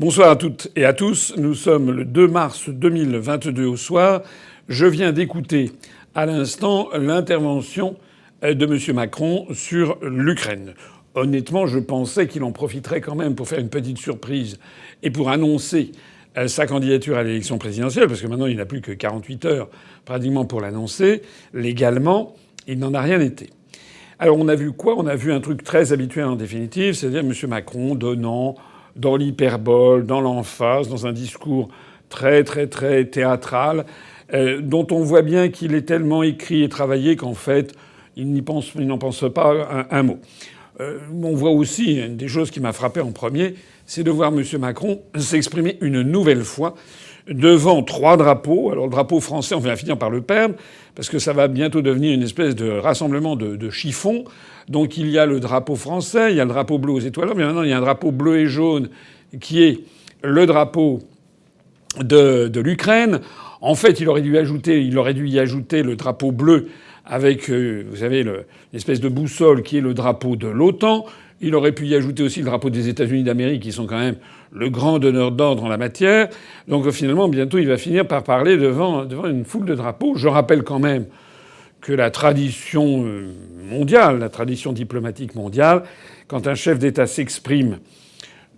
Bonsoir à toutes et à tous. Nous sommes le 2 mars 2022 au soir. Je viens d'écouter à l'instant l'intervention de M. Macron sur l'Ukraine. Honnêtement, je pensais qu'il en profiterait quand même pour faire une petite surprise et pour annoncer sa candidature à l'élection présidentielle, parce que maintenant il n'a plus que 48 heures pratiquement pour l'annoncer. Légalement, il n'en a rien été. Alors on a vu quoi? On a vu un truc très habituel en définitive, c'est-à-dire M. Macron donnant dans l'hyperbole, dans l'emphase, dans un discours très théâtral, dont on voit bien qu'il est tellement écrit et travaillé qu'en fait, il n'en pense pas un mot. On voit aussi, une des choses qui m'a frappé en premier, c'est de voir M. Macron s'exprimer une nouvelle fois devant 3 drapeaux. Alors le drapeau français, on va finir par le perdre, parce que ça va bientôt devenir une espèce de rassemblement de chiffons. Donc il y a le drapeau français, il y a le drapeau bleu aux étoiles, mais maintenant il y a un drapeau bleu et jaune qui est le drapeau de l'Ukraine. En fait, il aurait dû y ajouter le drapeau bleu avec, vous savez, l'espèce de boussole qui est le drapeau de l'OTAN. Il aurait pu y ajouter aussi le drapeau des États-Unis d'Amérique, qui sont quand même le grand donneur d'ordre en la matière. Donc finalement, bientôt, il va finir par parler devant une foule de drapeaux. Je rappelle quand même que la tradition mondiale, la tradition diplomatique mondiale, quand un chef d'État s'exprime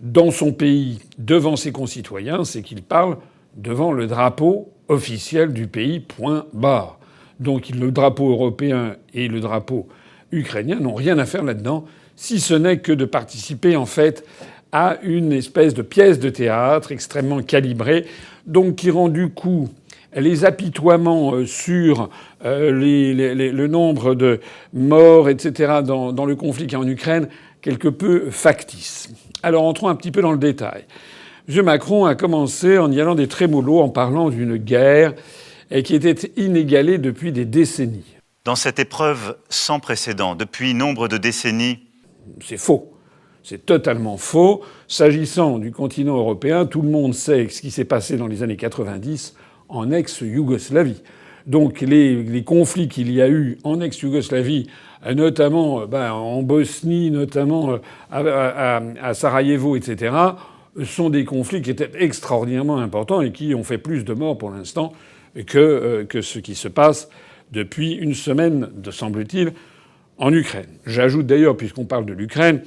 dans son pays devant ses concitoyens, c'est qu'il parle devant le drapeau officiel du pays, point barre. Donc le drapeau européen et le drapeau ukrainien n'ont rien à faire là-dedans, si ce n'est que de participer en fait à une espèce de pièce de théâtre extrêmement calibrée, donc qui rend du coup les apitoiements sur le nombre de morts, etc., dans le conflit qui est en Ukraine, quelque peu factice. Alors entrons un petit peu dans le détail. M. Macron a commencé en y allant des trémolos, en parlant d'une guerre qui était inégalée depuis des décennies. Dans cette épreuve sans précédent, depuis nombre de décennies... C'est faux. C'est totalement faux. S'agissant du continent européen, tout le monde sait ce qui s'est passé dans les années 90 en ex-Yougoslavie. Donc les conflits qu'il y a eu en ex-Yougoslavie, notamment en Bosnie, notamment à Sarajevo, etc., sont des conflits qui étaient extraordinairement importants et qui ont fait plus de morts pour l'instant que ce qui se passe depuis une semaine, semble-t-il, en Ukraine. J'ajoute d'ailleurs, puisqu'on parle de l'Ukraine,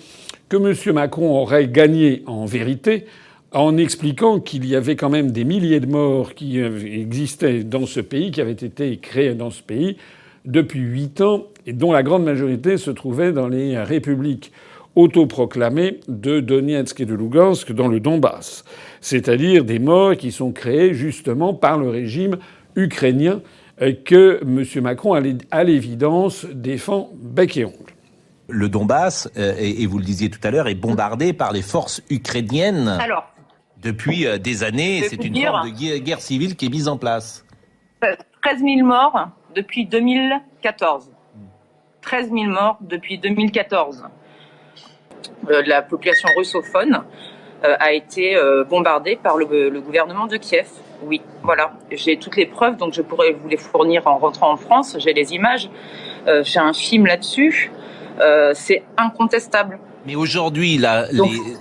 que M. Macron aurait gagné en vérité en expliquant qu'il y avait quand même des milliers de morts qui existaient dans ce pays, qui avaient été créés dans ce pays depuis 8 ans, et dont la grande majorité se trouvait dans les républiques autoproclamées de Donetsk et de Lugansk dans le Donbass. C'est-à-dire des morts qui sont créés justement par le régime ukrainien que M. Macron, à l'évidence, défend bec et ongle. Le Donbass, et vous le disiez tout à l'heure, est bombardé par les forces ukrainiennes. Alors, depuis des années. C'est une forme de guerre civile qui est mise en place. 13 000 morts depuis 2014. 13 000 morts depuis 2014. La population russophone a été bombardée par le gouvernement de Kiev. Oui, voilà. J'ai toutes les preuves, donc je pourrais vous les fournir en rentrant en France. J'ai les images. J'ai un film là-dessus. C'est incontestable. Mais aujourd'hui,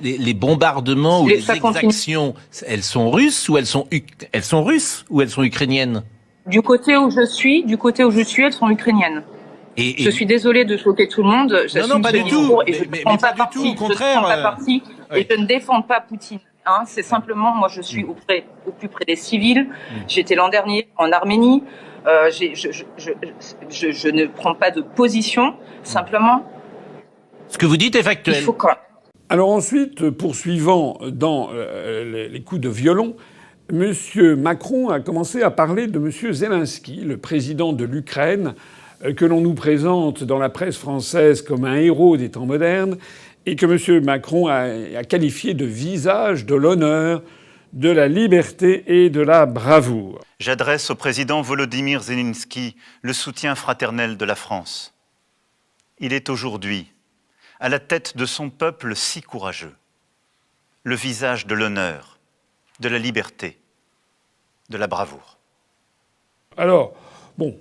les bombardements ou les exactions, elles sont russes ou elles sont ukrainiennes? Du côté où je suis, elles sont ukrainiennes. Je suis désolée de choquer tout le monde. Non, pas du tout. Et je ne prends pas parti. Au contraire. Et je ne défends pas Poutine. C'est simplement, moi, je suis au plus près des civils. J'étais l'an dernier en Arménie. Je ne prends pas de position. Simplement. Ce que vous dites est factuel. Alors ensuite, poursuivant dans les coups de violon, M. Macron a commencé à parler de M. Zelensky, le président de l'Ukraine, que l'on nous présente dans la presse française comme un héros des temps modernes, et que M. Macron a qualifié de visage de l'honneur, de la liberté et de la bravoure. J'adresse au président Volodymyr Zelensky le soutien fraternel de la France. Il est aujourd'hui à la tête de son peuple si courageux, le visage de l'honneur, de la liberté, de la bravoure. Alors, bon,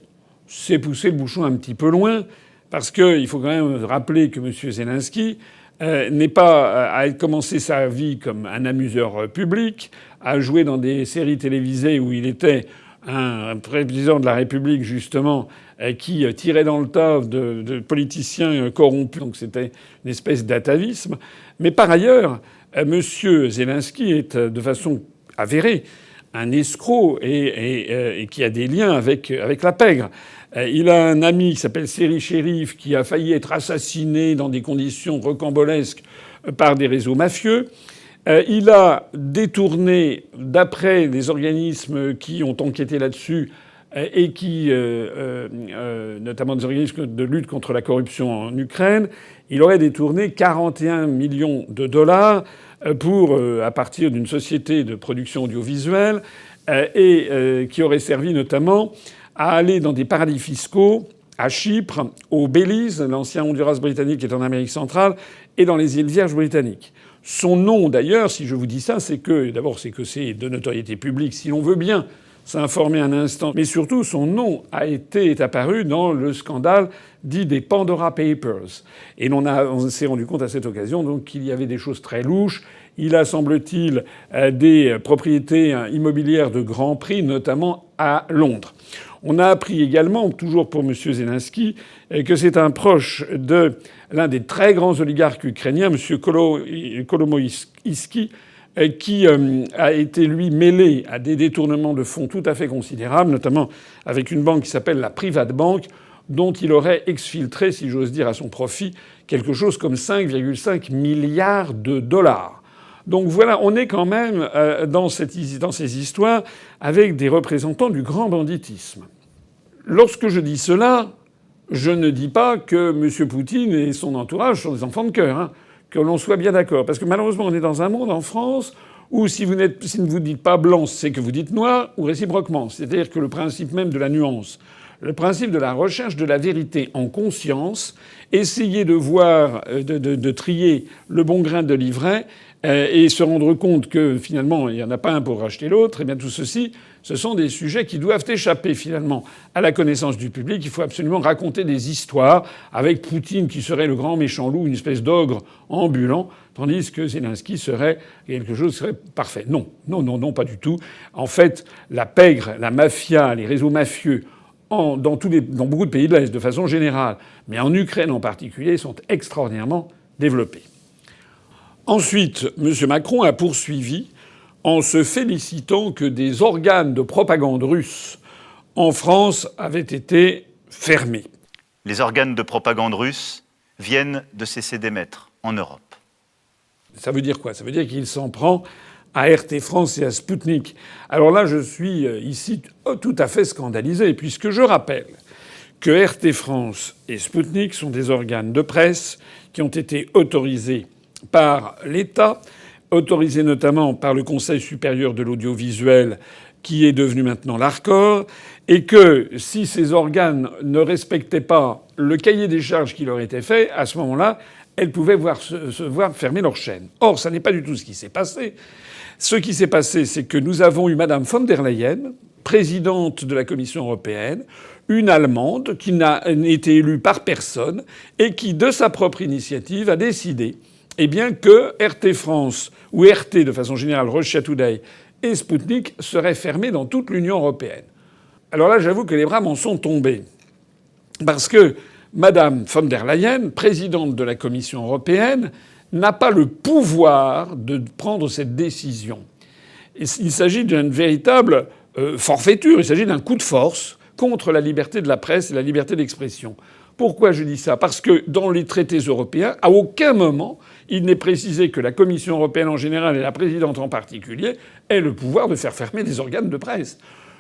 c'est pousser le bouchon un petit peu loin, parce qu'il faut quand même rappeler que M. Zelensky n'est pas à commencer sa vie comme un amuseur public, à jouer dans des séries télévisées où il était un président de la République, justement, qui tirait dans le tas de politiciens corrompus. Donc c'était une espèce d'atavisme. Mais par ailleurs, M. Zelensky est de façon avérée un escroc et qui a des liens avec la pègre. Il a un ami qui s'appelle Seri Cherif qui a failli être assassiné dans des conditions rocambolesques par des réseaux mafieux. Il a détourné, d'après les organismes qui ont enquêté là-dessus, et qui, notamment des organismes de lutte contre la corruption en Ukraine, il aurait détourné 41 millions de dollars pour, à partir d'une société de production audiovisuelle, et qui aurait servi notamment à aller dans des paradis fiscaux, à Chypre, au Belize, l'ancien Honduras britannique qui est en Amérique centrale, et dans les îles Vierges britanniques. Son nom, d'ailleurs, si je vous dis ça, c'est que, d'abord, c'est que c'est de notoriété publique, si l'on veut bien s'informer un instant. Mais surtout, son nom est apparu dans le scandale dit des Pandora Papers. Et on s'est rendu compte à cette occasion, donc, qu'il y avait des choses très louches. Il a, semble-t-il, des propriétés immobilières de grand prix, notamment à Londres. On a appris également, toujours pour M. Zelensky, que c'est un proche de l'un des très grands oligarques ukrainiens, M. Kolomoïski, qui a été, lui, mêlé à des détournements de fonds tout à fait considérables, notamment avec une banque qui s'appelle la Privatbank, dont il aurait exfiltré, si j'ose dire, à son profit, quelque chose comme 5,5 milliards de dollars. Donc voilà, on est quand même dans ces histoires avec des représentants du grand banditisme. Lorsque je dis cela, je ne dis pas que M. Poutine et son entourage sont des enfants de cœur, hein, que l'on soit bien d'accord. Parce que malheureusement, on est dans un monde en France où si vous ne vous dites pas blanc, c'est que vous dites noir, ou réciproquement. C'est-à-dire que le principe même de la nuance, le principe de la recherche de la vérité en conscience, essayer de voir, de trier le bon grain de l'ivraie, et se rendre compte que finalement il n'y en a pas un pour racheter l'autre, et bien tout ceci, ce sont des sujets qui doivent échapper finalement à la connaissance du public. Il faut absolument raconter des histoires avec Poutine qui serait le grand méchant loup, une espèce d'ogre ambulant, tandis que Zelensky serait quelque chose qui serait parfait. Non, pas du tout. En fait, la pègre, la mafia, les réseaux mafieux dans beaucoup de pays de l'Est de façon générale, mais en Ukraine en particulier, sont extraordinairement développés. Ensuite, M. Macron a poursuivi en se félicitant que des organes de propagande russes en France avaient été fermés. Les organes de propagande russes viennent de cesser d'émettre en Europe. Ça veut dire quoi? Ça veut dire qu'il s'en prend à RT France et à Sputnik. Alors là, je suis ici tout à fait scandalisé, puisque je rappelle que RT France et Sputnik sont des organes de presse qui ont été autorisés par l'État, autorisé notamment par le Conseil supérieur de l'audiovisuel, qui est devenu maintenant l'ARCOR, et que si ces organes ne respectaient pas le cahier des charges qui leur était fait, à ce moment-là, elles pouvaient se voir fermer leur chaîne. Or, ça n'est pas du tout ce qui s'est passé. Ce qui s'est passé, c'est que nous avons eu Madame von der Leyen, présidente de la Commission européenne, une Allemande qui n'a été élue par personne et qui, de sa propre initiative, a décidé que RT France, ou RT de façon générale, Russia Today et Sputnik seraient fermés dans toute l'Union européenne. Alors là, j'avoue que les bras m'en sont tombés. Parce que Madame von der Leyen, présidente de la Commission européenne, n'a pas le pouvoir de prendre cette décision. Il s'agit d'une véritable forfaiture, il s'agit d'un coup de force contre la liberté de la presse et la liberté d'expression. Pourquoi je dis ça? Parce que dans les traités européens, à aucun moment il n'est précisé que la Commission européenne en général et la présidente en particulier aient le pouvoir de faire fermer des organes de presse.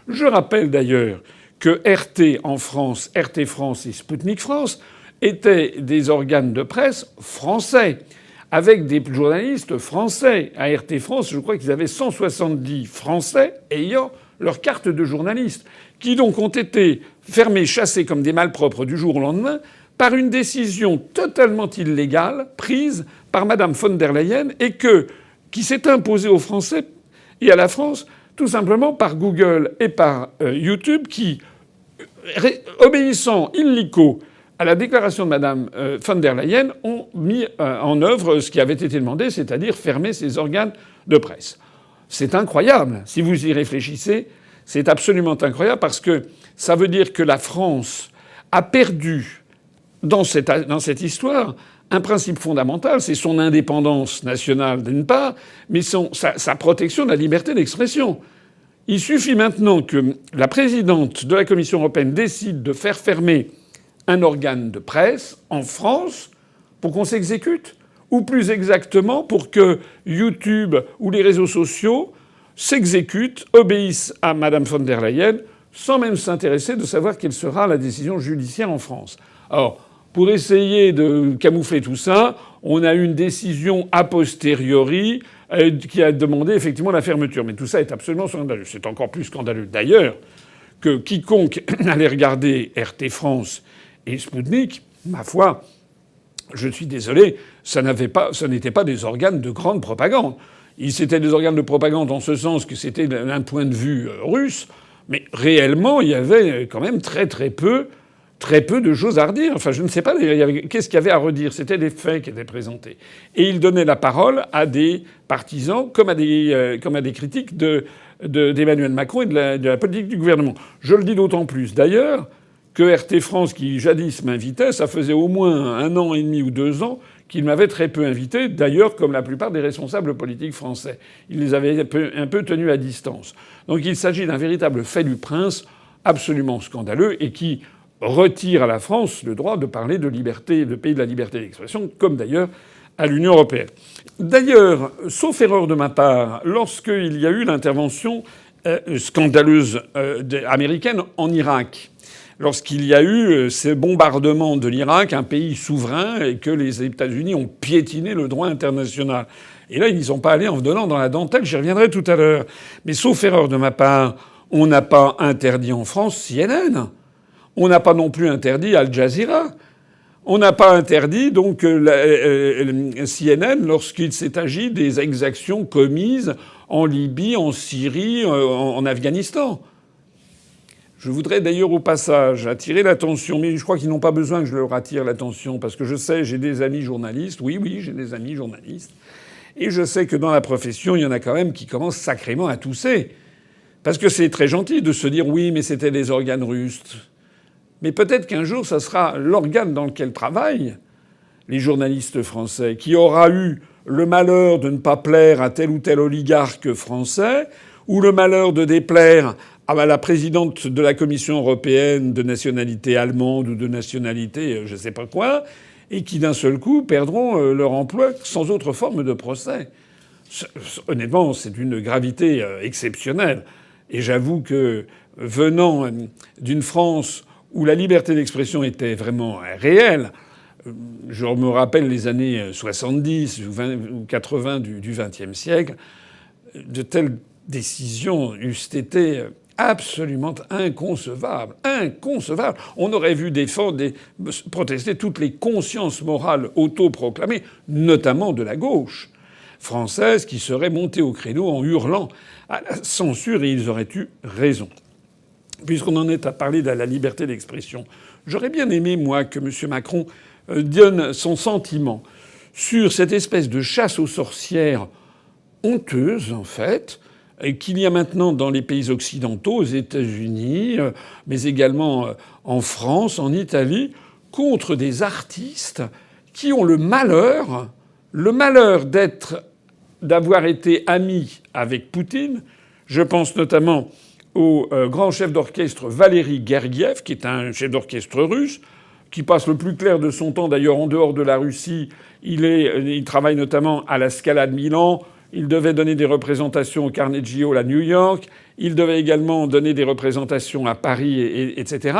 Je rappelle d'ailleurs que RT en France, RT France et Sputnik France étaient des organes de presse français, avec des journalistes français. À RT France, je crois qu'ils avaient 170 Français ayant leur carte de journaliste, qui donc ont été fermés, chassés comme des malpropres du jour au lendemain, par une décision totalement illégale prise par Madame von der Leyen et qui s'est imposée aux Français et à la France tout simplement par Google et par YouTube qui, obéissant illico à la déclaration de Mme von der Leyen, ont mis en œuvre ce qui avait été demandé, c'est-à-dire fermer ces organes de presse. C'est incroyable. Si vous y réfléchissez, c'est absolument incroyable parce que ça veut dire que la France a perdu dans cette histoire un principe fondamental, c'est son indépendance nationale d'une part, mais sa protection de la liberté d'expression. Il suffit maintenant que la présidente de la Commission européenne décide de faire fermer un organe de presse en France pour qu'on s'exécute, ou plus exactement pour que YouTube ou les réseaux sociaux s'exécutent, obéissent à Mme von der Leyen, sans même s'intéresser de savoir quelle sera la décision judiciaire en France. Alors, pour essayer de camoufler tout ça, on a eu une décision a posteriori qui a demandé effectivement la fermeture. Mais tout ça est absolument scandaleux. C'est encore plus scandaleux d'ailleurs que quiconque allait regarder RT France et Sputnik, ma foi, je suis désolé, ça n'était pas des organes de grande propagande. C'était des organes de propagande en ce sens que c'était d'un point de vue russe, mais réellement, il y avait quand même très peu de choses à redire. Enfin, je ne sais pas qu'est-ce qu'il y avait à redire. C'était des faits qui étaient présentés. Et il donnait la parole à des partisans comme à des critiques d'Emmanuel Macron et de la politique du gouvernement. Je le dis d'autant plus, d'ailleurs, que RT France, qui jadis m'invitait, ça faisait au moins 1 an et demi ou 2 ans qu'il m'avait très peu invité, d'ailleurs comme la plupart des responsables politiques français. Il les avait un peu tenus à distance. Donc il s'agit d'un véritable fait du prince absolument scandaleux et qui retire à la France le droit de parler de liberté, de pays de la liberté d'expression, comme d'ailleurs à l'Union européenne. D'ailleurs, sauf erreur de ma part, lorsqu'il y a eu l'intervention scandaleuse américaine en Irak, lorsqu'il y a eu ces bombardements de l'Irak, un pays souverain, et que les États-Unis ont piétiné le droit international. Et là, ils n'y sont pas allés en donnant dans la dentelle, j'y reviendrai tout à l'heure. Mais sauf erreur de ma part, on n'a pas interdit en France CNN. On n'a pas non plus interdit Al Jazeera. On n'a pas interdit donc CNN lorsqu'il s'est agi des exactions commises en Libye, en Syrie, en Afghanistan. Je voudrais d'ailleurs au passage attirer l'attention, mais je crois qu'ils n'ont pas besoin que je leur attire l'attention, parce que je sais, j'ai des amis journalistes, oui, j'ai des amis journalistes, et je sais que dans la profession, il y en a quand même qui commencent sacrément à tousser. Parce que c'est très gentil de se dire oui, mais c'était des organes russes. Mais peut-être qu'un jour, ça sera l'organe dans lequel travaillent les journalistes français, qui aura eu le malheur de ne pas plaire à tel ou tel oligarque français, ou le malheur de déplaire à la présidente de la Commission européenne de nationalité allemande ou de nationalité je sais pas quoi, et qui d'un seul coup perdront leur emploi sans autre forme de procès. Honnêtement, c'est d'une gravité exceptionnelle. Et j'avoue que venant d'une France où la liberté d'expression était vraiment réelle, je me rappelle les années 70 ou 80 du XXe siècle, de telles décisions eussent été absolument inconcevable. Inconcevable. On aurait vu protester toutes les consciences morales autoproclamées, notamment de la gauche française, qui seraient montées au créneau en hurlant à la censure, et ils auraient eu raison. Puisqu'on en est à parler de la liberté d'expression, j'aurais bien aimé, moi, que M. Macron donne son sentiment sur cette espèce de chasse aux sorcières honteuse, en fait, qu'il y a maintenant dans les pays occidentaux, aux États-Unis, mais également en France, en Italie, contre des artistes qui ont le malheur d'avoir été amis avec Poutine. Je pense notamment au grand chef d'orchestre Valéry Gergiev, qui est un chef d'orchestre russe, qui passe le plus clair de son temps d'ailleurs en dehors de la Russie. Il travaille notamment à la Scala de Milan. Il devait donner des représentations au Carnegie Hall à New York. Il devait également donner des représentations à Paris, etc.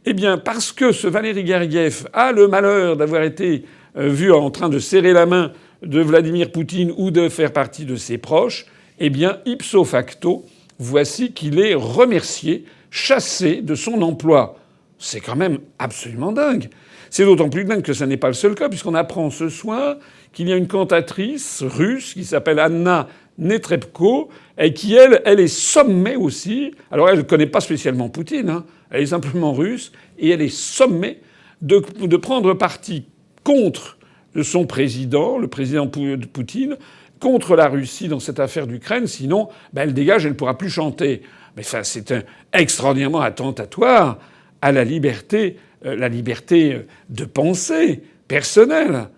Eh bien, parce que ce Valéry Gergiev a le malheur d'avoir été vu en train de serrer la main de Vladimir Poutine ou de faire partie de ses proches, eh bien, ipso facto, voici qu'il est remercié, chassé de son emploi. C'est quand même absolument dingue. C'est d'autant plus dingue que ça n'est pas le seul cas, puisqu'on apprend ce soir qu'il y a une cantatrice russe qui s'appelle Anna Netrebko, et qui, elle est sommée aussi. Alors, elle ne connaît pas spécialement Poutine, hein. Elle est simplement russe, et elle est sommée de prendre parti contre son président, le président Poutine, contre la Russie dans cette affaire d'Ukraine. Sinon, elle dégage, elle ne pourra plus chanter. Mais enfin, c'est extraordinairement attentatoire à la liberté de pensée personnelle.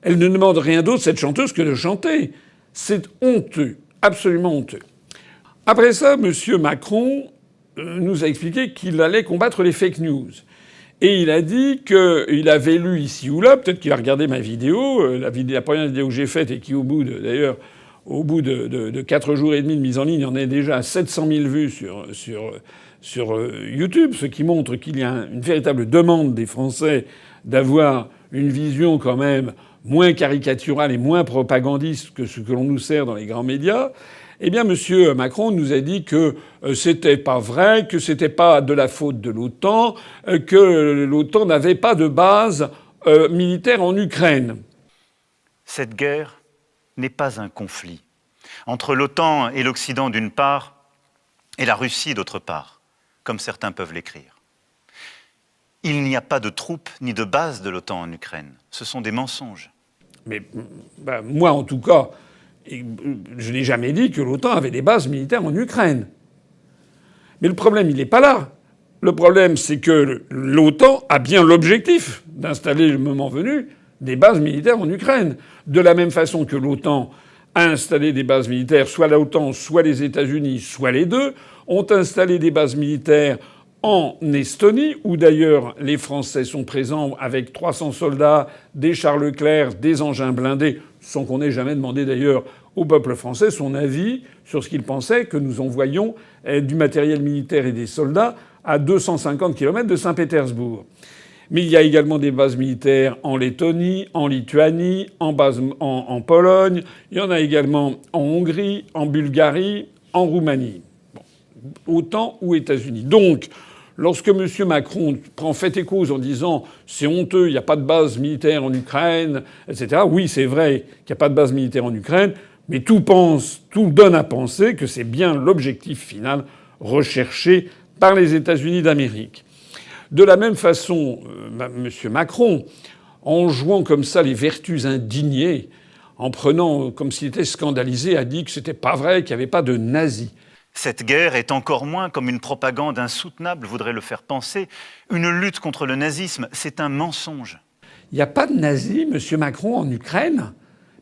Elle ne demande rien d'autre, cette chanteuse, que de chanter. C'est honteux, absolument honteux. Après ça, M. Macron nous a expliqué qu'il allait combattre les fake news. Et il a dit qu'il avait lu ici ou là, peut-être qu'il a regardé ma vidéo, la première vidéo que j'ai faite et qui, au bout de 4 jours et demi de mise en ligne, en est déjà à 700 000 vues sur YouTube, ce qui montre qu'il y a une véritable demande des Français d'avoir une vision quand même moins caricaturale et moins propagandiste que ce que l'on nous sert dans les grands médias. Eh bien, M. Macron nous a dit que c'était pas vrai, que c'était pas de la faute de l'OTAN, que l'OTAN n'avait pas de base militaire en Ukraine. Cette guerre n'est pas un conflit entre l'OTAN et l'Occident d'une part et la Russie d'autre part, comme certains peuvent l'écrire. Il n'y a pas de troupes ni de base de l'OTAN en Ukraine. Ce sont des mensonges. Mais moi, en tout cas, je n'ai jamais dit que l'OTAN avait des bases militaires en Ukraine. Mais le problème, il n'est pas là. Le problème, c'est que l'OTAN a bien l'objectif d'installer, le moment venu, des bases militaires en Ukraine. De la même façon que l'OTAN a installé des bases militaires, soit l'OTAN, soit les États-Unis, soit les deux, ont installé des bases militaires en Estonie, où d'ailleurs les Français sont présents avec 300 soldats, des chars Leclerc, des engins blindés, sans qu'on ait jamais demandé d'ailleurs au peuple français son avis sur ce qu'il pensait que nous envoyions du matériel militaire et des soldats à 250 km de Saint-Pétersbourg. Mais il y a également des bases militaires en Lettonie, en Lituanie, en Pologne. Il y en a également en Hongrie, en Bulgarie, en Roumanie. OTAN ou États-Unis. Donc, lorsque M. Macron prend fait et cause en disant « c'est honteux, il n'y a pas de base militaire en Ukraine », etc., oui, c'est vrai qu'il n'y a pas de base militaire en Ukraine, mais tout donne à penser que c'est bien l'objectif final recherché par les États-Unis d'Amérique. De la même façon, M. Macron, en jouant comme ça les vertus indignées, en prenant comme s'il était scandalisé, a dit que c'était pas vrai, qu'il n'y avait pas de nazis. Cette guerre est encore moins, comme une propagande insoutenable voudrait le faire penser, une lutte contre le nazisme. C'est un mensonge. Il n'y a pas de nazis, M. Macron, en Ukraine.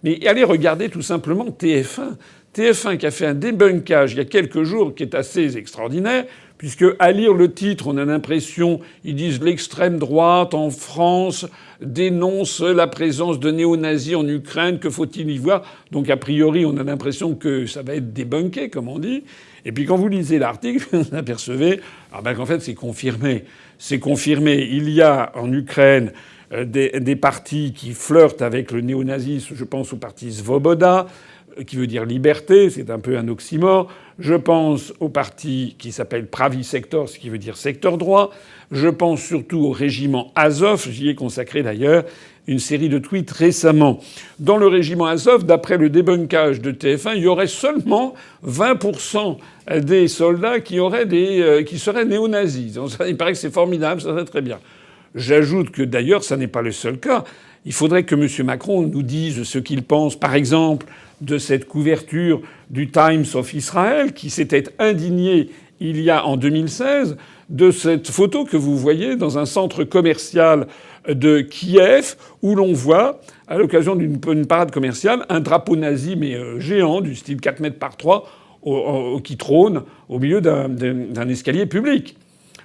Mais allez regarder tout simplement TF1. TF1 qui a fait un débunkage il y a quelques jours qui est assez extraordinaire, puisque à lire le titre, on a l'impression, ils disent l'extrême droite en France dénonce la présence de néo-nazis en Ukraine, que faut-il y voir? Donc a priori, on a l'impression que ça va être débunké, comme on dit. Et puis quand vous lisez l'article, vous apercevez qu'en fait c'est confirmé. C'est confirmé. Il y a en Ukraine des partis qui flirtent avec le néonazisme. Je pense au parti Svoboda, qui veut dire liberté, c'est un peu un oxymore. Je pense au parti qui s'appelle Pravi Sector, ce qui veut dire secteur droit. Je pense surtout au régiment Azov. J'y ai consacré d'ailleurs une série de tweets récemment. Dans le régiment Azov, d'après le débunkage de TF1, il y aurait seulement 20% des soldats qui seraient néo-nazis. Il paraît que c'est formidable, ça serait très bien. J'ajoute que d'ailleurs, ça n'est pas le seul cas. Il faudrait que M. Macron nous dise ce qu'il pense, par exemple, de cette couverture du Times of Israel, qui s'était indigné il y a en 2016 de cette photo que vous voyez dans un centre commercial de Kiev, où l'on voit, à l'occasion d'une parade commerciale, un drapeau nazi, mais géant, du style 4 mètres par 3, qui trône au milieu d'un escalier public.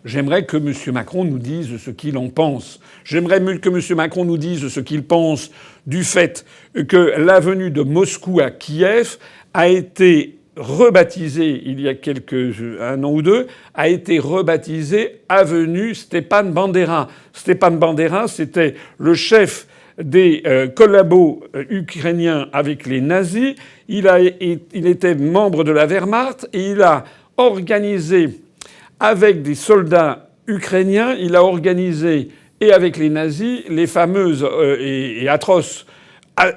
J'aimerais que M. Macron nous dise ce qu'il en pense. J'aimerais que M. Macron nous dise ce qu'il pense du fait que l'avenue de Moscou à Kiev a été rebaptisée, il y a un an ou deux, a été rebaptisée avenue Stepan Bandera. Stepan Bandera, c'était le chef des collabos ukrainiens avec les nazis. Il était membre de la Wehrmacht et il a organisé avec des soldats ukrainiens, il a organisé, et avec les nazis, les fameuses et atroces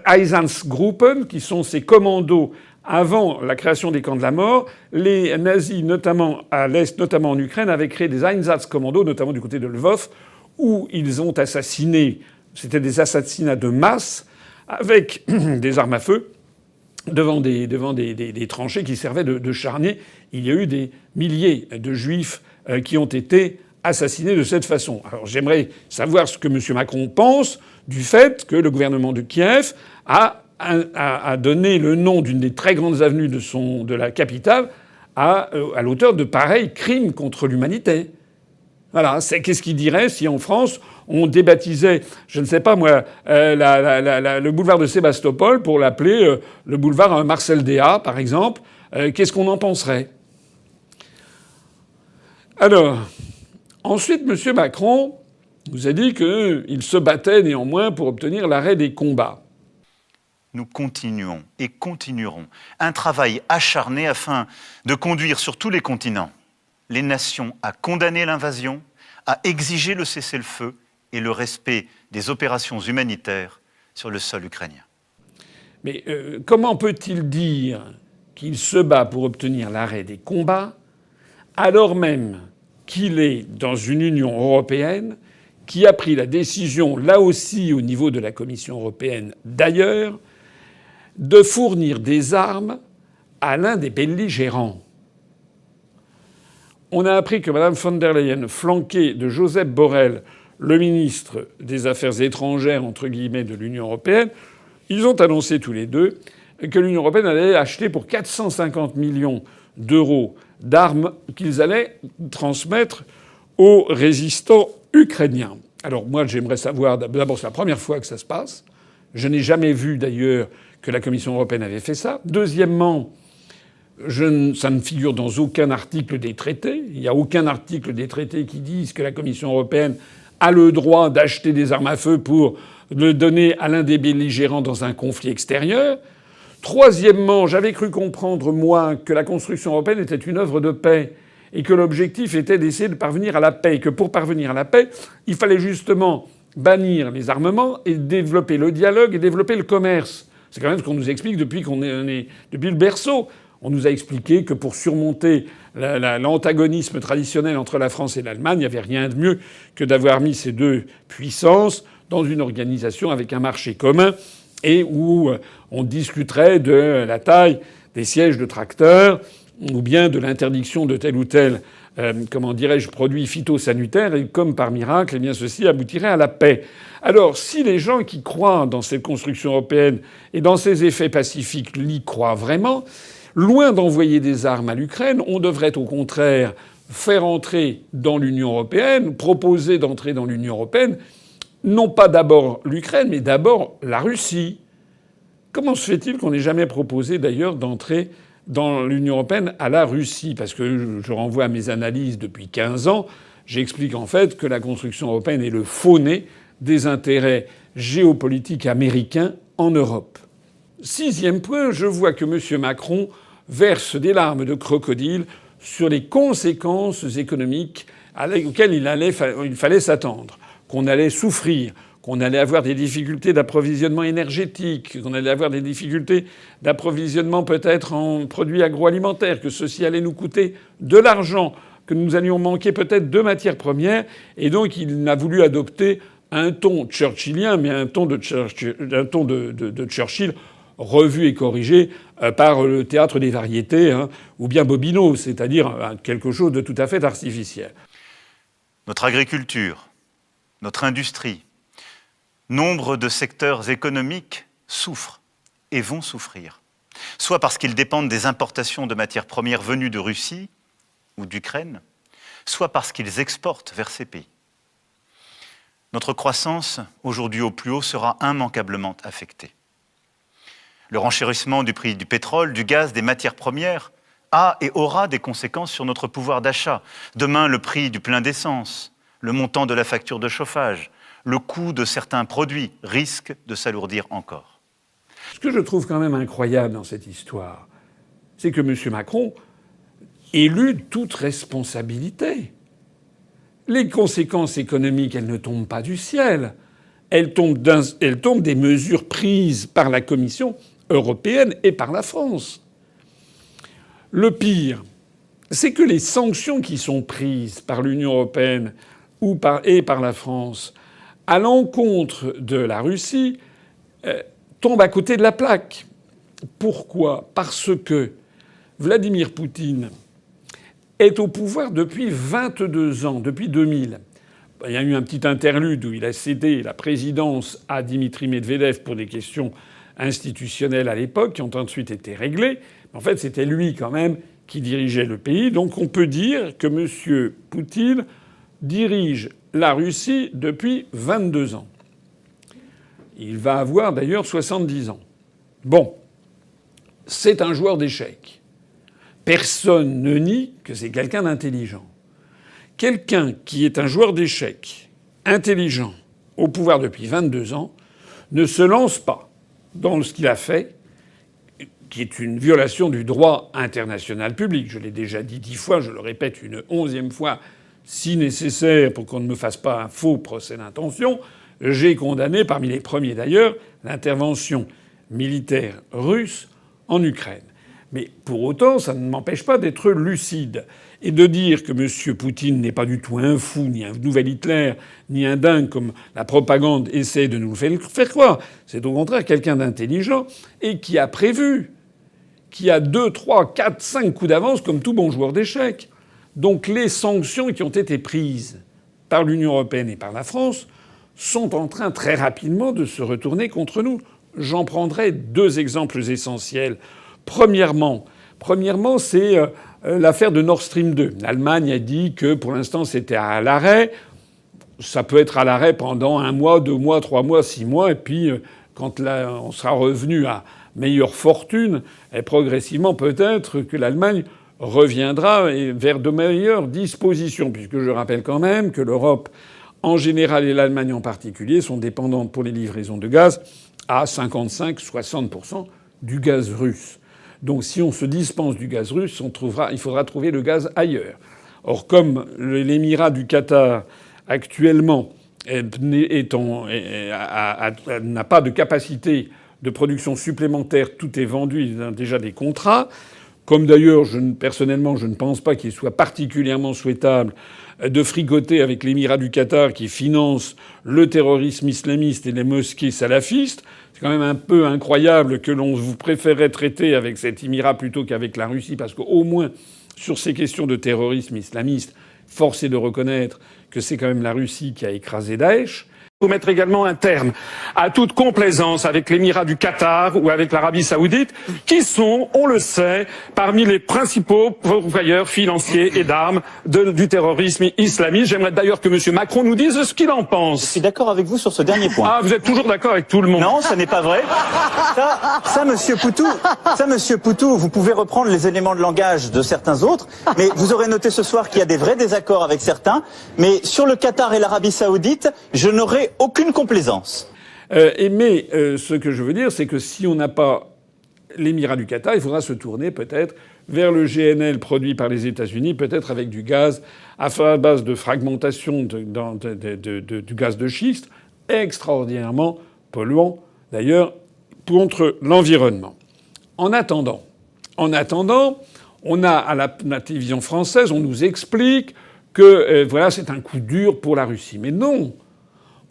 Einsatzgruppen, qui sont ces commandos avant la création des camps de la mort. Les nazis, notamment à l'Est, notamment en Ukraine, avaient créé des Einsatzkommandos, notamment du côté de Lvov, où ils ont assassiné, c'était des assassinats de masse, avec des armes à feu, devant des tranchées qui servaient de charniers. Il y a eu des milliers de juifs qui ont été assassinés de cette façon. Alors j'aimerais savoir ce que M. Macron pense du fait que le gouvernement de Kiev a donné le nom d'une des très grandes avenues de la capitale à l'auteur de pareils crimes contre l'humanité. Voilà. Qu'est-ce qu'il dirait si en France on débaptisait, je ne sais pas moi, le boulevard de Sébastopol pour l'appeler le boulevard Marcel Déat, par exemple. Qu'est-ce qu'on en penserait? Alors, ensuite, M. Macron nous a dit qu'il se battait néanmoins pour obtenir l'arrêt des combats. Nous continuons et continuerons un travail acharné afin de conduire sur tous les continents les nations à condamner l'invasion, à exiger le cessez-le-feu et le respect des opérations humanitaires sur le sol ukrainien. Mais comment peut-il dire qu'il se bat pour obtenir l'arrêt des combats alors même qu'il est dans une Union européenne qui a pris la décision, là aussi au niveau de la Commission européenne d'ailleurs, de fournir des armes à l'un des belligérants? On a appris que Mme von der Leyen, flanquée de Joseph Borrell, le ministre des Affaires étrangères, entre guillemets, de l'Union européenne, ils ont annoncé tous les deux que l'Union européenne allait acheter pour 450 millions d'euros d'armes qu'ils allaient transmettre aux résistants ukrainiens. Alors moi, j'aimerais savoir, d'abord, c'est la première fois que ça se passe. Je n'ai jamais vu, d'ailleurs, que la Commission européenne avait fait ça. Deuxièmement, ça ne figure dans aucun article des traités. Il n'y a aucun article des traités qui dise que la Commission européenne a le droit d'acheter des armes à feu pour le donner à l'un des belligérants dans un conflit extérieur. Troisièmement, j'avais cru comprendre, moi, que la construction européenne était une œuvre de paix et que l'objectif était d'essayer de parvenir à la paix, et que pour parvenir à la paix, il fallait justement bannir les armements et développer le dialogue et développer le commerce. C'est quand même ce qu'on nous explique depuis depuis le berceau. On nous a expliqué que pour surmonter l'antagonisme traditionnel entre la France et l'Allemagne, il n'y avait rien de mieux que d'avoir mis ces deux puissances dans une organisation avec un marché commun et où on discuterait de la taille des sièges de tracteurs ou bien de l'interdiction de tel ou tel, produit phytosanitaire, et comme par miracle, eh bien ceci aboutirait à la paix. Alors, si les gens qui croient dans cette construction européenne et dans ses effets pacifiques l'y croient vraiment, loin d'envoyer des armes à l'Ukraine, on devrait au contraire faire entrer dans l'Union européenne, proposer d'entrer dans l'Union européenne, non pas d'abord l'Ukraine, mais d'abord la Russie. Comment se fait-il qu'on n'ait jamais proposé d'ailleurs d'entrer dans l'Union européenne à la Russie? Parce que je renvoie à mes analyses depuis 15 ans. J'explique en fait que la construction européenne est le faux-nez des intérêts géopolitiques américains en Europe. Sixième point, je vois que M. Macron verse des larmes de crocodile sur les conséquences économiques auxquelles il fallait s'attendre, qu'on allait souffrir, qu'on allait avoir des difficultés d'approvisionnement énergétique, qu'on allait avoir des difficultés d'approvisionnement peut-être en produits agroalimentaires, que ceci allait nous coûter de l'argent, que nous allions manquer peut-être de matières premières. Et donc il a voulu adopter un ton churchillien, mais un ton de Churchill revu et corrigé par le théâtre des variétés, ou bien Bobino, c'est-à-dire quelque chose de tout à fait artificiel. Notre agriculture, notre industrie, nombre de secteurs économiques souffrent et vont souffrir, soit parce qu'ils dépendent des importations de matières premières venues de Russie ou d'Ukraine, soit parce qu'ils exportent vers ces pays. Notre croissance, aujourd'hui au plus haut, sera immanquablement affectée. Le renchérissement du prix du pétrole, du gaz, des matières premières a et aura des conséquences sur notre pouvoir d'achat. Demain, le prix du plein d'essence, le montant de la facture de chauffage, le coût de certains produits risquent de s'alourdir encore. Ce que je trouve quand même incroyable dans cette histoire, c'est que M. Macron élude toute responsabilité. Les conséquences économiques, elles ne tombent pas du ciel. Elles tombent des mesures prises par la Commission européenne et par la France. Le pire, c'est que les sanctions qui sont prises par l'Union européenne et par la France à l'encontre de la Russie tombe à côté de la plaque. Pourquoi ? Parce que Vladimir Poutine est au pouvoir depuis 22 ans, depuis 2000. Il y a eu un petit interlude où il a cédé la présidence à Dimitri Medvedev pour des questions institutionnelles à l'époque, qui ont ensuite été réglées. Mais en fait, c'était lui quand même qui dirigeait le pays. Donc on peut dire que M. Poutine dirige la Russie depuis 22 ans. Il va avoir d'ailleurs 70 ans. Bon. C'est un joueur d'échecs. Personne ne nie que c'est quelqu'un d'intelligent. Quelqu'un qui est un joueur d'échecs, intelligent, au pouvoir depuis 22 ans, ne se lance pas dans ce qu'il a fait, qui est une violation du droit international public. Je l'ai déjà dit 10 fois, je le répète une 11e fois, si nécessaire, pour qu'on ne me fasse pas un faux procès d'intention. J'ai condamné, parmi les premiers d'ailleurs, l'intervention militaire russe en Ukraine. Mais pour autant, ça ne m'empêche pas d'être lucide et de dire que M. Poutine n'est pas du tout un fou, ni un nouvel Hitler, ni un dingue comme la propagande essaie de nous le faire croire. C'est au contraire quelqu'un d'intelligent et qui a prévu, qui a 2, 3, 4, 5 coups d'avance comme tout bon joueur d'échecs. Donc les sanctions qui ont été prises par l'Union européenne et par la France sont en train très rapidement de se retourner contre nous. J'en prendrai 2 exemples essentiels. Premièrement, c'est l'affaire de Nord Stream 2. L'Allemagne a dit que pour l'instant c'était à l'arrêt. Ça peut être à l'arrêt pendant 1 mois, 2 mois, 3 mois, 6 mois. Et puis quand on sera revenu à meilleure fortune, et progressivement peut-être que l'Allemagne reviendra vers de meilleures dispositions. Puisque je rappelle quand même que l'Europe en général et l'Allemagne en particulier sont dépendantes pour les livraisons de gaz à 55-60% du gaz russe. Donc si on se dispense du gaz russe, il faudra trouver le gaz ailleurs. Or, comme l'émirat du Qatar actuellement n'a pas de capacité de production supplémentaire, tout est vendu, il a déjà des contrats. Comme d'ailleurs, personnellement, je ne pense pas qu'il soit particulièrement souhaitable de fricoter avec l'émirat du Qatar qui finance le terrorisme islamiste et les mosquées salafistes. C'est quand même un peu incroyable que l'on vous préférerait traiter avec cet émirat plutôt qu'avec la Russie, parce qu'au moins, sur ces questions de terrorisme islamiste, force est de reconnaître que c'est quand même la Russie qui a écrasé Daesh. Faut mettre également un terme à toute complaisance avec l'émirat du Qatar ou avec l'Arabie saoudite, qui sont, on le sait, parmi les principaux pourvoyeurs financiers et d'armes du terrorisme islamiste. J'aimerais d'ailleurs que M. Macron nous dise ce qu'il en pense. Je suis d'accord avec vous sur ce dernier point. Ah, vous êtes toujours d'accord avec tout le monde. Non, ça n'est pas vrai. Ça, Monsieur Poutou, vous pouvez reprendre les éléments de langage de certains autres, mais vous aurez noté ce soir qu'il y a des vrais désaccords avec certains. Mais sur le Qatar et l'Arabie saoudite, je n'aurai aucune complaisance. Ce que je veux dire, c'est que si on n'a pas l'émirat du Qatar, il faudra se tourner peut-être vers le GNL produit par les États-Unis, peut-être avec du gaz à base de fragmentation du gaz de schiste, extraordinairement polluant d'ailleurs contre l'environnement. En attendant, on a à la télévision française, on nous explique que voilà, c'est un coup dur pour la Russie. Mais non!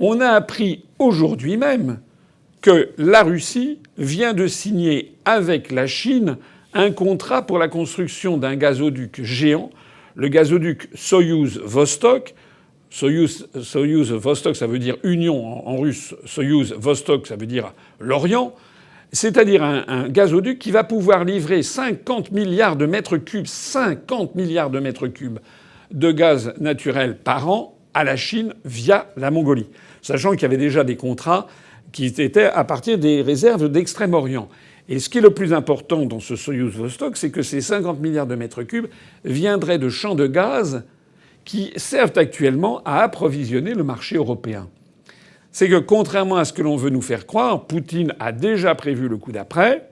On a appris aujourd'hui même que la Russie vient de signer avec la Chine un contrat pour la construction d'un gazoduc géant, le gazoduc Soyouz Vostok. Soyouz Vostok, ça veut dire union en russe. Soyouz Vostok, ça veut dire l'Orient. C'est-à-dire un gazoduc qui va pouvoir livrer 50 milliards de mètres cubes, 50 milliards de mètres cubes de gaz naturel par an à la Chine via la Mongolie. Sachant qu'il y avait déjà des contrats qui étaient à partir des réserves d'Extrême-Orient. Et ce qui est le plus important dans ce Soyouz Vostok, c'est que ces 50 milliards de mètres cubes viendraient de champs de gaz qui servent actuellement à approvisionner le marché européen. C'est que contrairement à ce que l'on veut nous faire croire, Poutine a déjà prévu le coup d'après.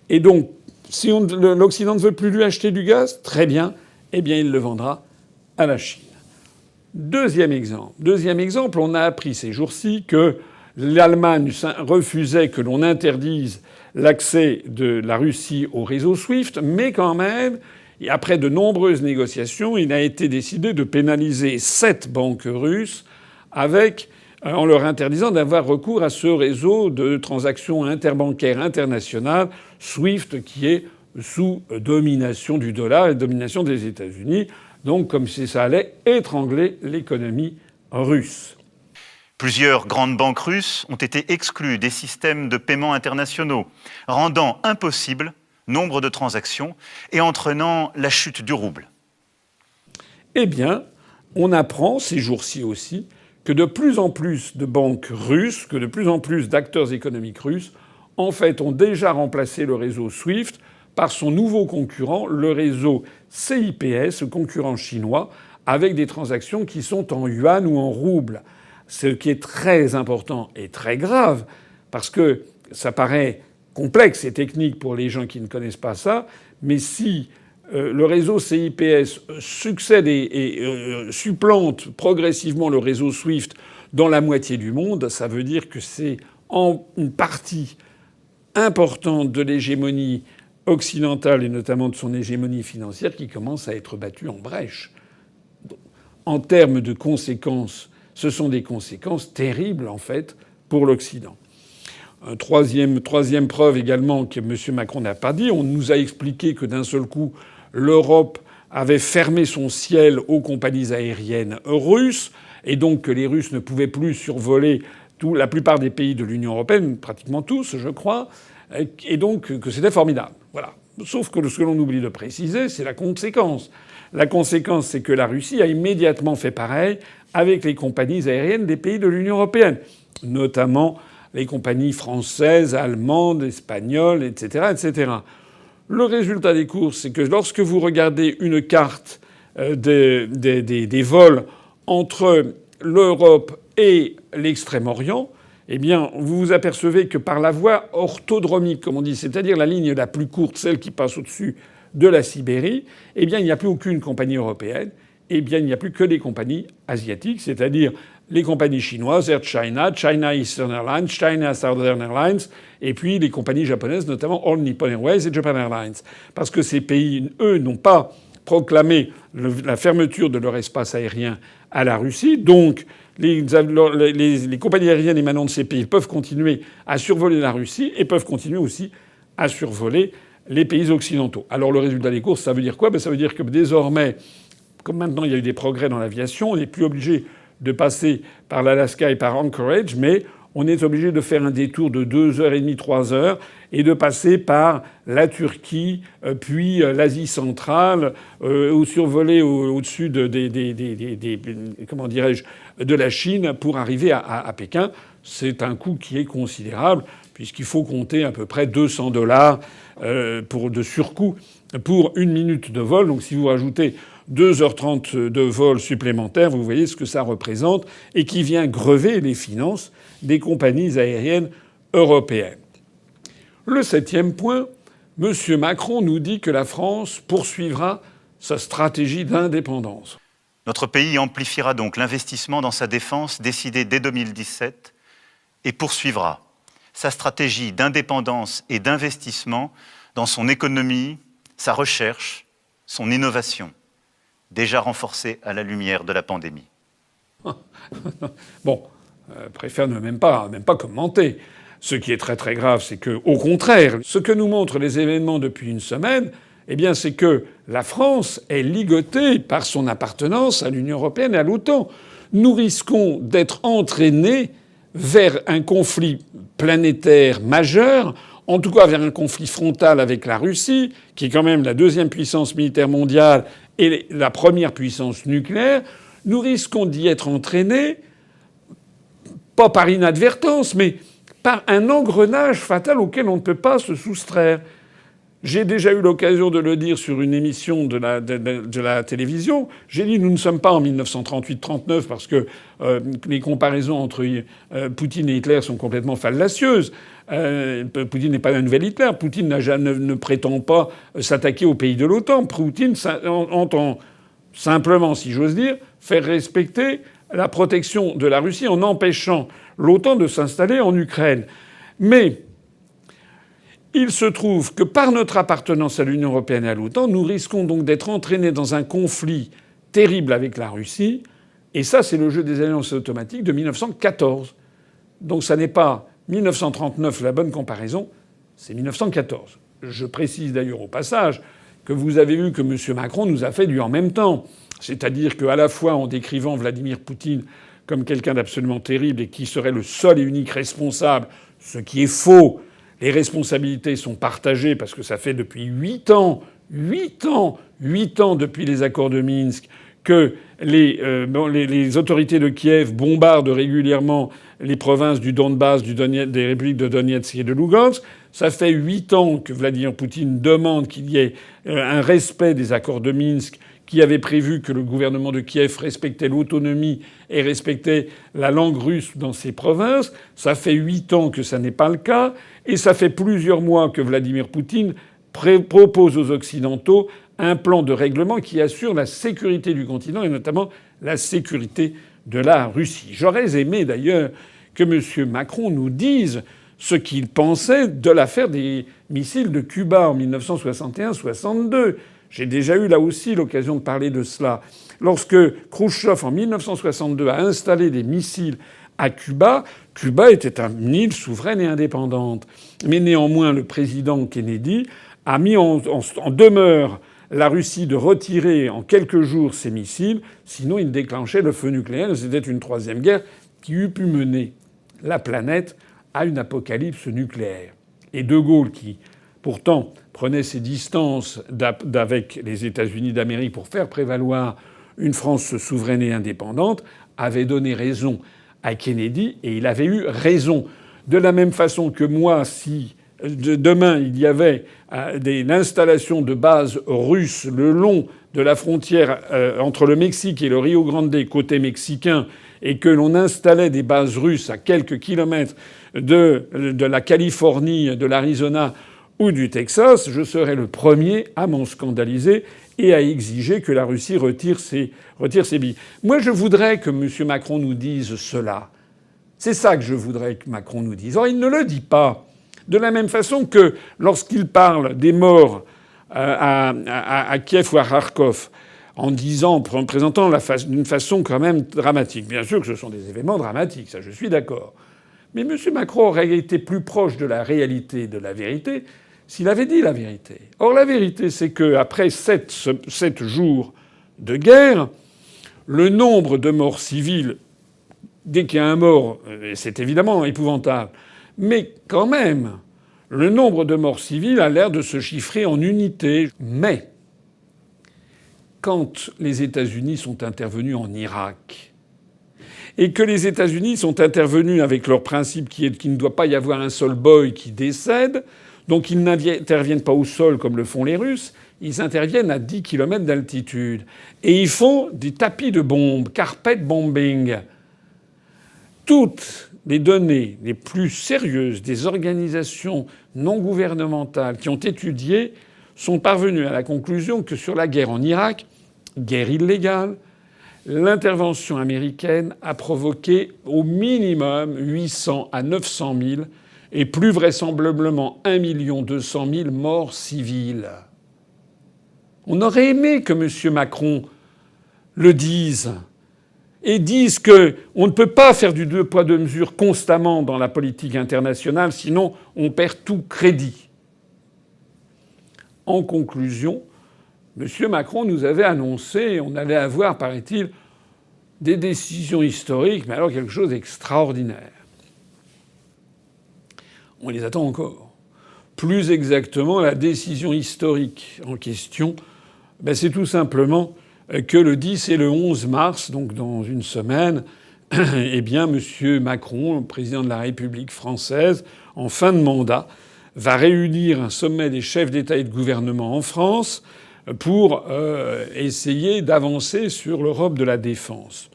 Et donc, si l'Occident ne veut plus lui acheter du gaz, très bien, eh bien il le vendra à la Chine. Deuxième exemple, on a appris ces jours-ci que l'Allemagne refusait que l'on interdise l'accès de la Russie au réseau SWIFT, mais quand même, Et après de nombreuses négociations, il a été décidé de pénaliser 7 banques russes en leur interdisant d'avoir recours à ce réseau de transactions interbancaires internationales, SWIFT, qui est sous domination du dollar et domination des États-Unis. Donc comme si ça allait étrangler l'économie russe. Plusieurs grandes banques russes ont été exclues des systèmes de paiement internationaux, rendant impossible nombre de transactions et entraînant la chute du rouble. Eh bien, on apprend ces jours-ci aussi que de plus en plus de banques russes, que de plus en plus d'acteurs économiques russes, en fait, ont déjà remplacé le réseau SWIFT par son nouveau concurrent, le réseau CIPS, le concurrent chinois, avec des transactions qui sont en yuan ou en rouble. Ce qui est très important et très grave, parce que ça paraît complexe et technique pour les gens qui ne connaissent pas ça, mais si le réseau CIPS succède et supplante progressivement le réseau SWIFT dans la moitié du monde, ça veut dire que c'est une partie importante de l'hégémonie occidentale et notamment de son hégémonie financière qui commence à être battue en brèche. En termes de conséquences, ce sont des conséquences terribles en fait pour l'Occident. Troisième preuve également que M. Macron n'a pas dit, on nous a expliqué que d'un seul coup, l'Europe avait fermé son ciel aux compagnies aériennes russes et donc que les Russes ne pouvaient plus survoler la plupart des pays de l'Union européenne, pratiquement tous, je crois, et donc que c'était formidable. Voilà. Sauf que ce que l'on oublie de préciser, c'est la conséquence. La conséquence, c'est que la Russie a immédiatement fait pareil avec les compagnies aériennes des pays de l'Union européenne, notamment les compagnies françaises, allemandes, espagnoles, etc., etc. Le résultat des courses, c'est que lorsque vous regardez une carte des vols entre l'Europe et l'Extrême-Orient, eh bien, vous vous apercevez que par la voie orthodromique, comme on dit, c'est-à-dire la ligne la plus courte, celle qui passe au-dessus de la Sibérie, eh bien, il n'y a plus aucune compagnie européenne. Eh bien, il n'y a plus que des compagnies asiatiques, c'est-à-dire les compagnies chinoises, Air China, China Eastern Airlines, China Southern Airlines, et puis les compagnies japonaises, notamment All Nippon Airways et Japan Airlines. Parce que ces pays, eux, n'ont pas proclamé la fermeture de leur espace aérien à la Russie. Donc, les compagnies aériennes émanant de ces pays peuvent continuer à survoler la Russie et peuvent continuer aussi à survoler les pays occidentaux. Alors, le résultat des courses, ça veut dire quoi? Ça veut dire que désormais, comme maintenant il y a eu des progrès dans l'aviation, on n'est plus obligé de passer par l'Alaska et par Anchorage, mais on est obligé de faire un détour de 2h30, 3 heures et de passer par la Turquie, puis l'Asie centrale, ou survoler au-dessus comment dirais-je, de la Chine pour arriver à Pékin. C'est un coût qui est considérable puisqu'il faut compter à peu près $200 de surcoût pour une minute de vol. Donc si vous rajoutez 2h30 de vol supplémentaires, vous voyez ce que ça représente et qui vient grever les finances des compagnies aériennes européennes. Le 7e point, M. Macron nous dit que la France poursuivra sa stratégie d'indépendance. Notre pays amplifiera donc l'investissement dans sa défense décidé dès 2017 et poursuivra sa stratégie d'indépendance et d'investissement dans son économie, sa recherche, son innovation, déjà renforcée à la lumière de la pandémie. Bon, préfère ne même pas commenter. Ce qui est très très grave, c'est que, au contraire, ce que nous montrent les événements depuis une semaine, eh bien, c'est que la France est ligotée par son appartenance à l'Union européenne et à l'OTAN. Nous risquons d'être entraînés vers un conflit planétaire majeur, en tout cas vers un conflit frontal avec la Russie, qui est quand même la deuxième puissance militaire mondiale et la première puissance nucléaire. Nous risquons d'y être entraînés, pas par inadvertance, mais par un engrenage fatal auquel on ne peut pas se soustraire. J'ai déjà eu l'occasion de le dire sur une émission de la télévision. J'ai dit nous ne sommes pas en 1938-39 parce que les comparaisons entre Poutine et Hitler sont complètement fallacieuses. Poutine n'est pas un nouvel Hitler. Poutine ne prétend pas s'attaquer aux pays de l'OTAN. Poutine entend simplement, si j'ose dire, faire respecter la protection de la Russie en empêchant l'OTAN de s'installer en Ukraine. Mais Il se trouve que par notre appartenance à l'Union européenne et à l'OTAN, nous risquons donc d'être entraînés dans un conflit terrible avec la Russie. Et ça, c'est le jeu des alliances automatiques de 1914. Donc ça n'est pas 1939 la bonne comparaison, c'est 1914. Je précise d'ailleurs au passage que vous avez vu que M. Macron nous a fait du en même temps. C'est-à-dire qu'à la fois en décrivant Vladimir Poutine comme quelqu'un d'absolument terrible et qui serait le seul et unique responsable, ce qui est faux. Les responsabilités sont partagées parce que ça fait depuis 8 ans depuis les accords de Minsk que les autorités de Kiev bombardent régulièrement les provinces du Donbass, des républiques de Donetsk et de Lugansk. Ça fait 8 ans que Vladimir Poutine demande qu'il y ait un respect des accords de Minsk qui avait prévu que le gouvernement de Kiev respectait l'autonomie et respectait la langue russe dans ces provinces. Ça fait 8 ans que ça n'est pas le cas. Et ça fait plusieurs mois que Vladimir Poutine propose aux Occidentaux un plan de règlement qui assure la sécurité du continent et notamment la sécurité de la Russie. J'aurais aimé d'ailleurs que M. Macron nous dise ce qu'il pensait de l'affaire des missiles de Cuba en 1961-62. J'ai déjà eu là aussi l'occasion de parler de cela. Lorsque Khrouchtchev, en 1962, a installé des missiles à Cuba, Cuba était une île souveraine et indépendante. Mais néanmoins, le président Kennedy a mis en demeure la Russie de retirer en quelques jours ses missiles, sinon il déclenchait le feu nucléaire. C'était une troisième guerre qui eût pu mener la planète à une apocalypse nucléaire. Et De Gaulle, qui pourtant prenait ses distances avec les États-Unis d'Amérique pour faire prévaloir une France souveraine et indépendante, avait donné raison à Kennedy, et il avait eu raison. De la même façon que moi, si demain il y avait l'installation de bases russes le long de la frontière entre le Mexique et le Rio Grande côté mexicain, et que l'on installait des bases russes à quelques kilomètres de la Californie, de l'Arizona ou du Texas, je serais le premier à m'en scandaliser et à exiger que la Russie retire ses billes. Moi, je voudrais que M. Macron nous dise cela. C'est ça que je voudrais que Macron nous dise. Or, il ne le dit pas. De la même façon que lorsqu'il parle des morts à Kiev ou à Kharkov, en présentant d'une façon quand même dramatique. Bien sûr que ce sont des événements dramatiques, ça je suis d'accord. Mais M. Macron aurait été plus proche de la réalité, de la vérité, s'il avait dit la vérité. Or, la vérité, c'est qu'après 7 jours de guerre, le nombre de morts civiles, dès qu'il y a un mort, c'est évidemment épouvantable, mais quand même, le nombre de morts civiles a l'air de se chiffrer en unités. Mais quand les États-Unis sont intervenus en Irak, et que les États-Unis sont intervenus avec leur principe qui est qu'il ne doit pas y avoir un seul boy qui décède, donc ils n'interviennent pas au sol comme le font les Russes, ils interviennent à 10 km d'altitude. Et ils font des tapis de bombes, carpet bombing. Toutes les données les plus sérieuses des organisations non gouvernementales qui ont étudié sont parvenues à la conclusion que sur la guerre en Irak, guerre illégale, l'intervention américaine a provoqué au minimum 800 à 900 000 et plus vraisemblablement 1 200 000 morts civiles. On aurait aimé que M. Macron le dise et dise qu'on ne peut pas faire du deux poids deux mesures constamment dans la politique internationale, sinon on perd tout crédit. En conclusion, M. Macron nous avait annoncé on allait avoir, paraît-il, des décisions historiques, mais alors quelque chose d'extraordinaire. On les attend encore. Plus exactement, la décision historique en question, c'est tout simplement que le 10 et le 11 mars, donc dans une semaine, eh bien, M. Macron, le président de la République française, en fin de mandat, va réunir un sommet des chefs d'État et de gouvernement en France pour essayer d'avancer sur l'Europe de la défense.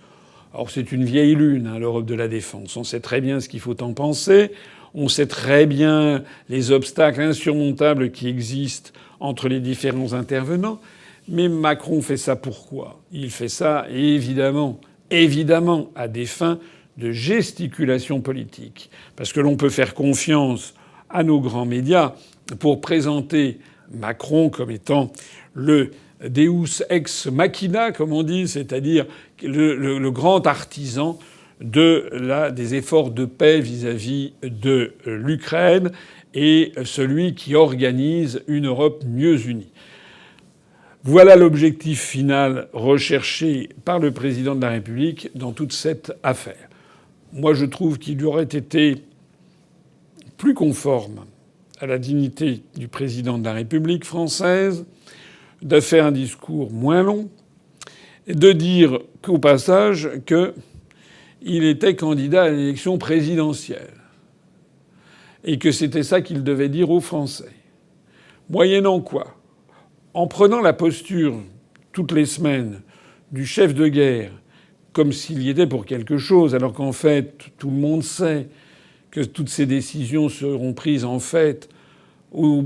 Alors c'est une vieille lune, l'Europe de la défense. On sait très bien ce qu'il faut en penser. On sait très bien les obstacles insurmontables qui existent entre les différents intervenants. Mais Macron fait ça pourquoi ? Il fait ça évidemment à des fins de gesticulation politique. Parce que l'on peut faire confiance à nos grands médias pour présenter Macron comme étant le Deus ex machina, comme on dit, c'est-à-dire le grand artisan des efforts de paix vis-à-vis de l'Ukraine et celui qui organise une Europe mieux unie. Voilà l'objectif final recherché par le président de la République dans toute cette affaire. Moi, je trouve qu'il aurait été plus conforme à la dignité du président de la République française de faire un discours moins long et de dire qu'au passage qu'il était candidat à l'élection présidentielle et que c'était ça qu'il devait dire aux Français. Moyennant quoi, en prenant la posture toutes les semaines du chef de guerre comme s'il y était pour quelque chose, alors qu'en fait tout le monde sait que toutes ces décisions seront prises en fait au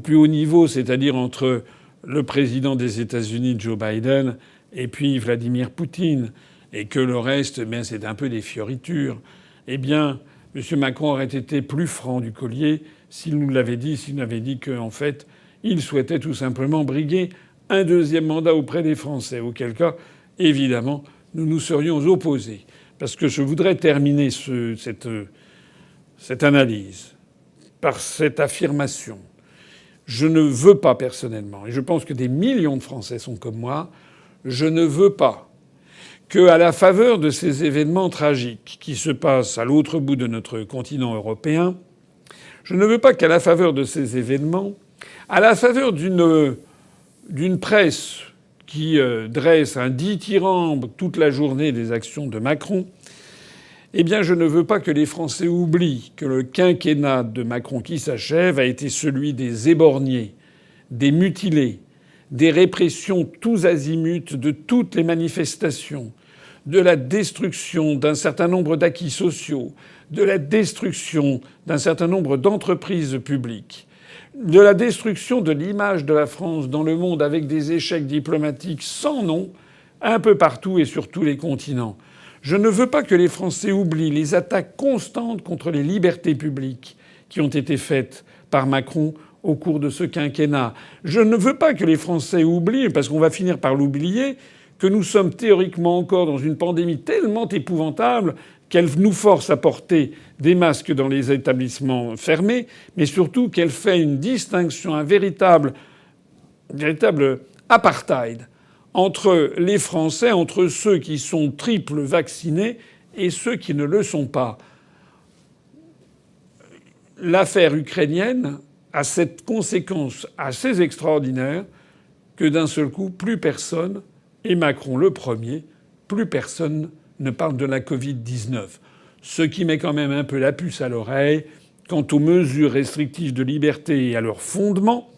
plus haut niveau, c'est-à-dire entre le président des États-Unis, Joe Biden, et puis Vladimir Poutine, et que le reste, c'est un peu des fioritures, eh bien, M. Macron aurait été plus franc du collier s'il nous l'avait dit, s'il nous avait dit qu'en fait, il souhaitait tout simplement briguer un deuxième mandat auprès des Français, auquel cas, évidemment, nous nous serions opposés. Parce que je voudrais terminer cette analyse par cette affirmation. Je ne veux pas personnellement, et je pense que des millions de Français sont comme moi, je ne veux pas qu'à la faveur de ces événements tragiques qui se passent à l'autre bout de notre continent européen, je ne veux pas qu'à la faveur de ces événements, à la faveur d'une presse qui dresse un dithyrambe toute la journée des actions de Macron, eh bien, je ne veux pas que les Français oublient que le quinquennat de Macron qui s'achève a été celui des éborgnés, des mutilés, des répressions tous azimuts de toutes les manifestations, de la destruction d'un certain nombre d'acquis sociaux, de la destruction d'un certain nombre d'entreprises publiques, de la destruction de l'image de la France dans le monde avec des échecs diplomatiques sans nom, un peu partout et sur tous les continents. Je ne veux pas que les Français oublient les attaques constantes contre les libertés publiques qui ont été faites par Macron au cours de ce quinquennat. Je ne veux pas que les Français oublient, parce qu'on va finir par l'oublier, que nous sommes théoriquement encore dans une pandémie tellement épouvantable qu'elle nous force à porter des masques dans les établissements fermés, mais surtout qu'elle fait une distinction, un véritable apartheid entre les Français, entre ceux qui sont triple vaccinés et ceux qui ne le sont pas. L'affaire ukrainienne a cette conséquence assez extraordinaire que d'un seul coup, plus personne, et Macron le premier, plus personne ne parle de la Covid-19. Ce qui met quand même un peu la puce à l'oreille quant aux mesures restrictives de liberté et à leurs fondements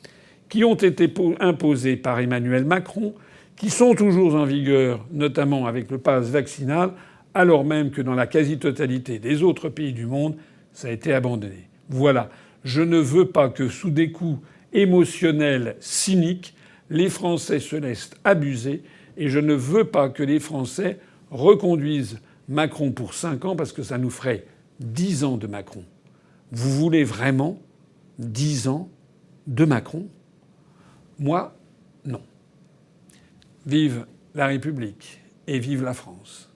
qui ont été imposés par Emmanuel Macron, qui sont toujours en vigueur, notamment avec le pass vaccinal, alors même que dans la quasi-totalité des autres pays du monde, ça a été abandonné. Voilà. Je ne veux pas que, sous des coups émotionnels cyniques, les Français se laissent abuser, et je ne veux pas que les Français reconduisent Macron pour 5 ans, parce que ça nous ferait 10 ans de Macron. Vous voulez vraiment 10 ans de Macron ? Moi, non. Vive la République et vive la France.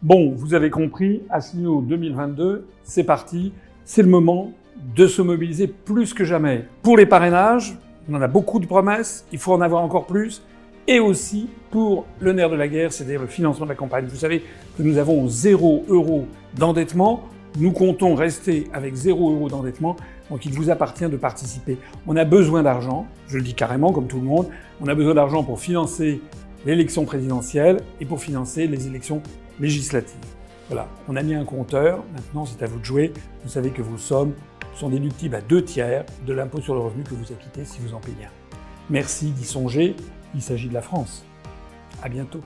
Bon, vous avez compris, Asselineau 2022, c'est parti. C'est le moment de se mobiliser plus que jamais. Pour les parrainages, on en a beaucoup de promesses, il faut en avoir encore plus. Et aussi pour le nerf de la guerre, c'est-à-dire le financement de la campagne. Vous savez que nous avons 0 € d'endettement. Nous comptons rester avec 0 € d'endettement, donc il vous appartient de participer. On a besoin d'argent, je le dis carrément comme tout le monde, on a besoin d'argent pour financer l'élection présidentielle et pour financer les élections législatives. Voilà, on a mis un compteur, maintenant c'est à vous de jouer. Vous savez que vos sommes sont déductibles à 2/3 de l'impôt sur le revenu que vous acquittez si vous en payez un. Merci d'y songer, il s'agit de la France. À bientôt.